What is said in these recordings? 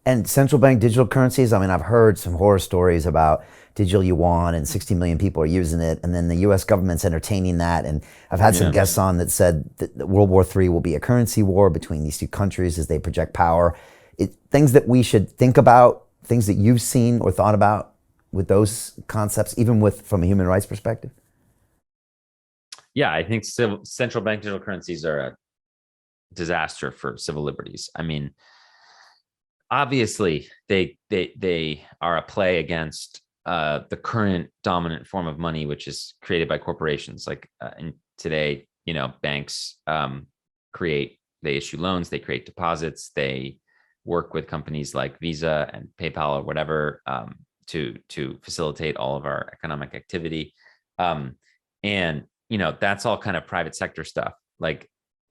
And central bank digital currencies, I mean, I've heard some horror stories about digital yuan and 60 million people are using it. And then the US government's entertaining that. And I've had some Yeah. guests on that said that World War III will be a currency war between these two countries as they project power. Things that we should think about, things that you've seen or thought about with those concepts, even from a human rights perspective? Yeah, I think central bank digital currencies are a disaster for civil liberties. I mean, obviously they are a play against the current dominant form of money, which is created by corporations. Like and today, banks they issue loans, they create deposits, they work with companies like Visa and PayPal or whatever to facilitate all of our economic activity. And that's all kind of private sector stuff. Like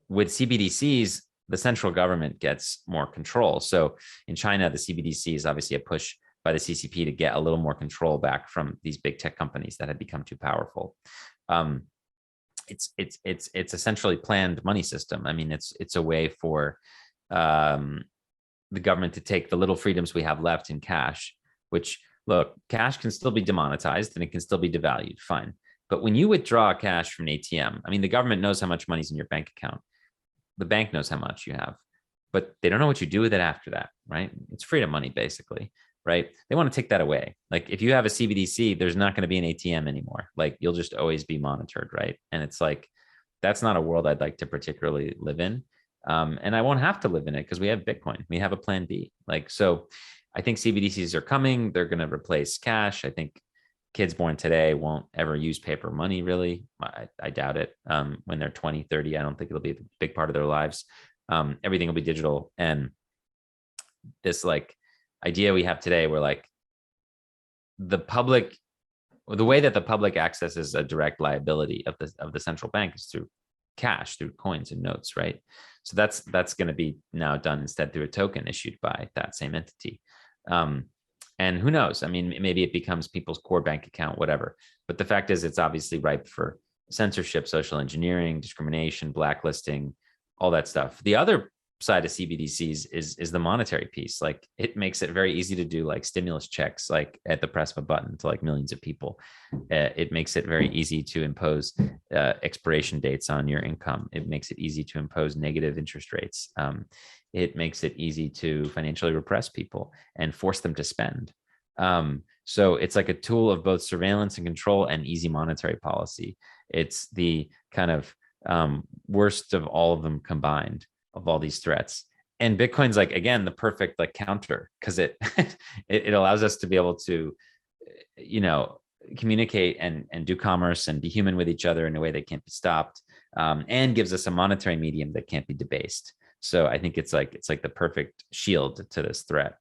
with CBDCs, the central government gets more control. So in China, the CBDC is obviously a push by the CCP to get a little more control back from these big tech companies that have become too powerful. It's a centrally planned money system. I mean, it's a way for the government to take the little freedoms we have left in cash, which, look, cash can still be demonetized and it can still be devalued, fine. But when you withdraw cash from an ATM, I mean, the government knows how much money's in your bank account. The bank knows how much you have, but they don't know what you do with it after that, right? It's freedom money, basically, right? They want to take that away. Like if you have a CBDC, there's not going to be an ATM anymore. Like you'll just always be monitored, right? And it's like, that's not a world I'd like to particularly live in. And I won't have to live in it because we have Bitcoin. We have a plan B. Like, so I think CBDCs are coming. They're going to replace cash. I think kids born today won't ever use paper money, really. I doubt it. When they're 20, 30, I don't think it'll be a big part of their lives. Everything will be digital. And this like idea we have today where like the way that the public accesses a direct liability of the central bank is through cash, through coins and notes, right? So that's going to be now done instead through a token issued by that same entity. And who knows? I mean, maybe it becomes people's core bank account, whatever. But the fact is, it's obviously ripe for censorship, social engineering, discrimination, blacklisting, all that stuff. The other side of CBDCs is the monetary piece. Like it makes it very easy to do like stimulus checks, like at the press of a button to like millions of people. It makes it very easy to impose expiration dates on your income. It makes it easy to impose negative interest rates. It makes it easy to financially repress people and force them to spend. So it's like a tool of both surveillance and control and easy monetary policy. It's the kind of worst of all of them combined, of all these threats. And Bitcoin's like, again, the perfect like counter, because it it allows us to be able to, communicate and do commerce and be human with each other in a way that can't be stopped, and gives us a monetary medium that can't be debased. So I think it's like the perfect shield to this threat.